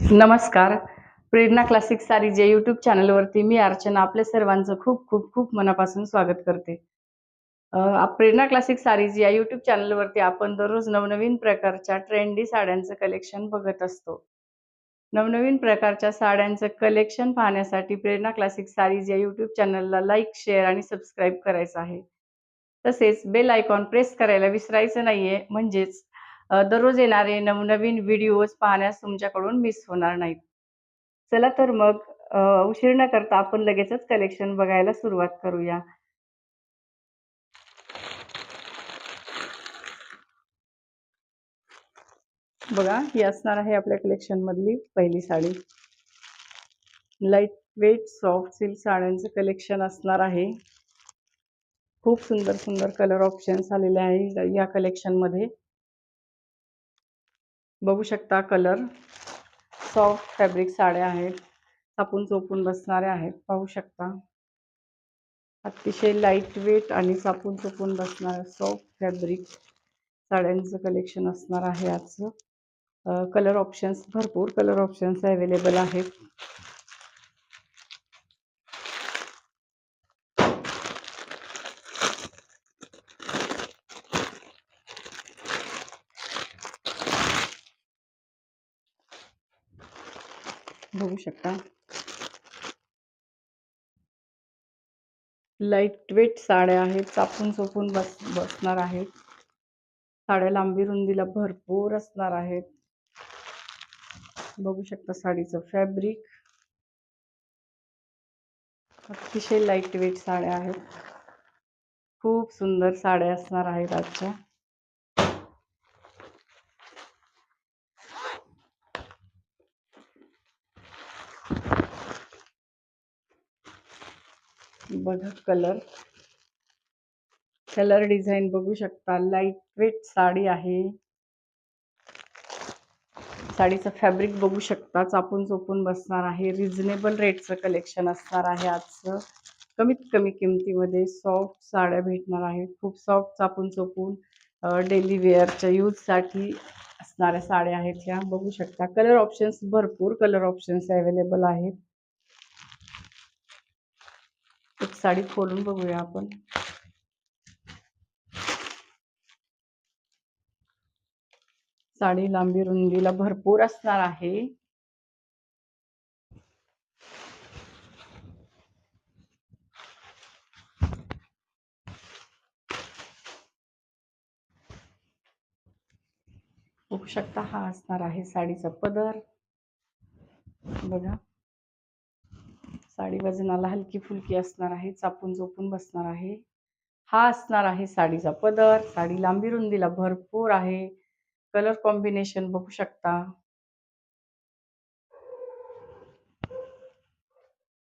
नमस्कार. प्रेरणा classic sarees या YouTube चॅनलवरती मी अर्चना आपल्या सर्वांचं खूप खूप खूप मनापासून स्वागत करते. प्रेरणा क्लासिक सारीज या यूट्यूब चॅनलवरती आपण दररोज नवनवीन प्रकारच्या ट्रेंडी साड्यांचं कलेक्शन बघत असतो. नवनवीन प्रकारच्या साड्यांचं कलेक्शन पाहण्यासाठी प्रेरणा क्लासिक सारीज या यूट्यूब चॅनलला लाईक, शेअर आणि सबस्क्राईब करायचं आहे. तसेच बेल आयकॉन प्रेस करायला विसरायचं नाहीये, म्हणजेच दररोज येणारे नवनवीन व्हिडिओज पाहण्यास तुमच्याकडून मिस होणार नाहीत. चला तर मग उशीर न करता आपण लगेचच कलेक्शन बघायला सुरुवात करूया. बघा, ही असणार आहे आपल्या कलेक्शनमधली पहिली sari. Light weight soft silk साड्यांचं कलेक्शन असणार आहे. खूप सुंदर सुंदर कलर ऑप्शन्स आलेले आहे या कलेक्शनमध्ये. बघू शकता कलर. सॉफ्ट फॅब्रिक साड्या आहेत. चापून चोपून बसणाऱ्या आहेत. पाहू शकता. अतिशय लाईट वेट आणि चापून चोपून बसणाऱ्या सॉफ्ट फॅब्रिक साड्यांचं कलेक्शन असणार आहे आजचं. कलर ऑप्शन्स, भरपूर कलर ऑप्शन्स अवेलेबल आहेत. बघू शकता. लाईट वेट साड्या आहेत. चापून चोपून बसणार आहेत. साड्या लांबी रुंदीला भरपूर असणार आहेत. बघू शकता साडीचं फॅब्रिक. अतिशय लाईट वेट साड्या आहेत. खूप सुंदर साड्या असणार आहेत आजच्या. बघा कलर डिझाईन बघू शकता. लाईट वेट साडी आहे. साडीचं फॅब्रिक बघू शकता. चापून चोपून बसणार आहे. रिझनेबल रेटचं कलेक्शन असणार आहे आजचं. कमीत कमी किमतीमध्ये सॉफ्ट साड्या भेटणार आहेत. खूप सॉफ्ट चापून चोपून डेली वेअरच्या यूजसाठी असणाऱ्या साड्या आहेत ह्या. बघू शकता. कलर ऑप्शन्स, भरपूर कलर ऑप्शन्स अवेलेबल आहेत. एक साडी खोलून बघूया आपण. साडी लांबी रुंदीला भरपूर असणार आहे. बघू शकता. हा असणार आहे साडीचा पदर. बघा, साडी वजनाला हलकी फुलकी असणार आहे. चापून चोपून बसणार आहे. हा असणार आहे साडीचा पदर. साडी लांबी रुंदीला भरपूर आहे. कलर कॉम्बिनेशन बघू शकता.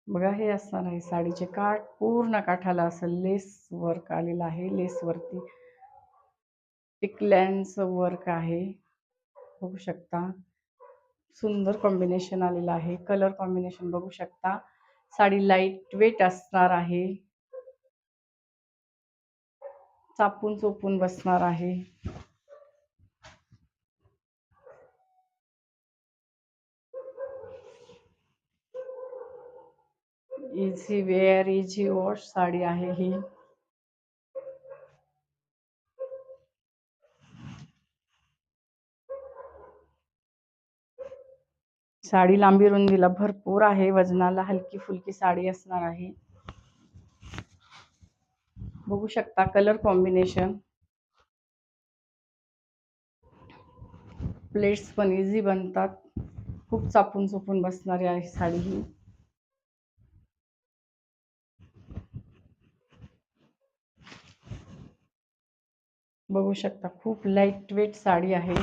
बघा, हे असणार आहे साडीचे काठ. पूर्ण काठाला असं लेस वर्क आलेलं आहे. लेस वरती टिकल्यांचं वर्क आहे. बघू शकता. सुंदर कॉम्बिनेशन आलेलं आहे. कलर कॉम्बिनेशन बघू शकता. साडी लाईट वेट असणार आहे. चापून चोपून बसणार आहे. Easy wear, easy wash sari आहे ही. साडी लांबी रुंदीला भरपूर आहे. वजनाला हलकी फुलकी साडी असणार आहे. बघू शकता कलर कॉम्बिनेशन. प्लेट्स पण इझी बनतात. खूप चापून चोपून बसणारी आहे साडी ही. बघू शकता. खूप लाईट वेट साडी आहे.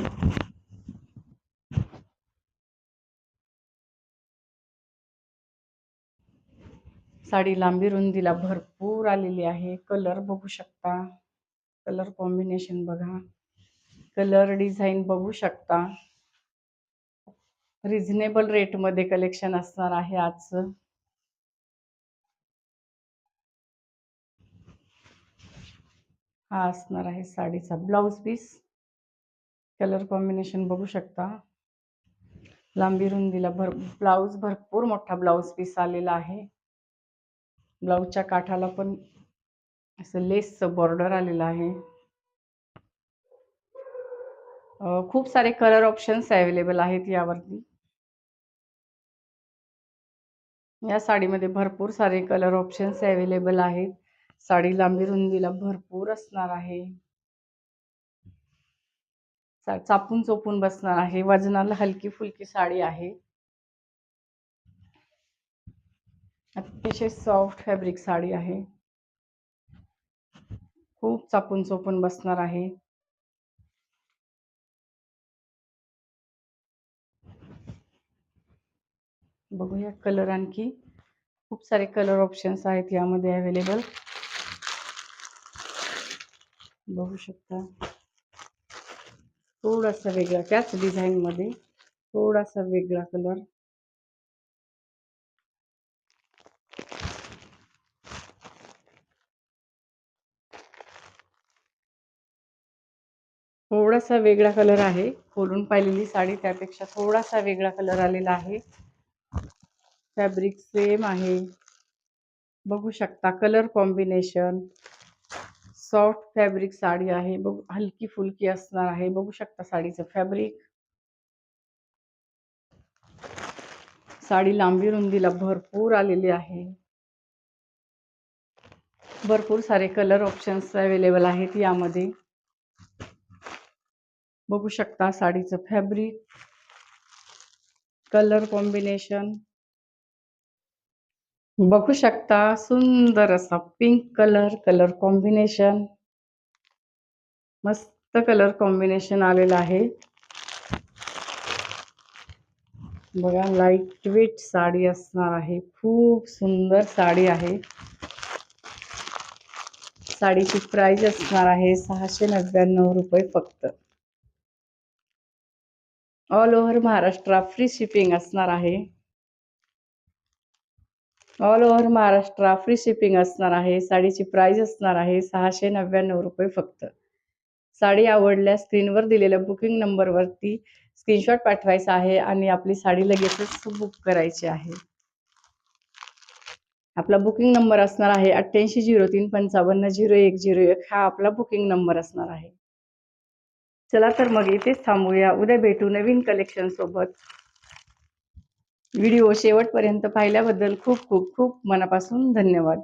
साडी लांबी रुंदीला भरपूर आलेली आहे. कलर बघू शकता. कलर कॉम्बिनेशन बघा. कलर डिझाईन बघू शकता. रिझनेबल रेटमध्ये कलेक्शन असणार आहे आजचं. हा असणार आहे साडीचा ब्लाउज पीस. कलर कॉम्बिनेशन बघू शकता. लांबी रुंदीला ब्लाऊज भरपूर मोठा ब्लाऊज पीस आलेला आहे. ब्लाऊजच्या काठाला पण असं लेसचं बॉर्डर आलेलं आहे. खूप सारे कलर ऑप्शन्स अवेलेबल आहेत यावरती. या साडीमध्ये भरपूर सारे कलर ऑप्शन्स अवेलेबल आहेत. साडी लांबी रुंदीला भरपूर असणार आहे. चापून चोपून बसणार आहे. वजनाला हलकी फुलकी साडी आहे. अतिशय सॉफ्ट फॅब्रिक साडी आहे. खूप चापून चोपून बसणार आहे. बघूया कलर आणखी. खूप सारे कलर ऑप्शन्स आहेत यामध्ये अवेलेबल. बघू शकता. थोडासा वेगळा त्याच डिझाईन मध्ये थोडासा वेगळा कलर. थोडासा वेगळा कलर आहे. खोलून पाहिलेली साडी त्यापेक्षा थोडासा वेगळा कलर आलेला आहे. फॅब्रिक सेम आहे. बघू शकता colour combination. Soft fabric sari आहे. हलकी फुलकी असणार आहे. बघू शकता साडीचं फॅब्रिक. साडी लांबी रुंदीला भरपूर आलेली आहे. भरपूर सारे कलर ऑप्शन्स अवेलेबल आहेत यामध्ये. बघू शकता साडीचं फॅब्रिक, कलर कॉम्बिनेशन. बघू शकता सुंदर असा पिंक कलर कॉम्बिनेशन. मस्त कलर कॉम्बिनेशन आलेलं आहे. बघा लाईट वेट साडी असणार आहे. खूप सुंदर साडी आहे. साडीची प्राइस असणार आहे 699 रुपये फक्त. All over Maharashtra free shipping असणार आहे. All over Maharashtra free shipping असणार आहे. साडीची प्राइस असणार आहे 699 रुपये फक्त. साडी आवडल्यास स्क्रीनवर दिलेल्या बुकिंग नंबरवरती स्क्रीनशॉट पाठवायचा आहे आणि आपली साडी लगेचच बुक करायची आहे. आपला बुकिंग नंबर असणार आहे 8803550101 हा आपला बुकिंग नंबर असणार आहे. चला तर मग इथेच थांबूया. उद्या भेटू नवीन कलेक्शन सोबत. व्हिडिओ शेवटपर्यंत पाहिल्याबद्दल खूप खूप खूप मनापासून धन्यवाद.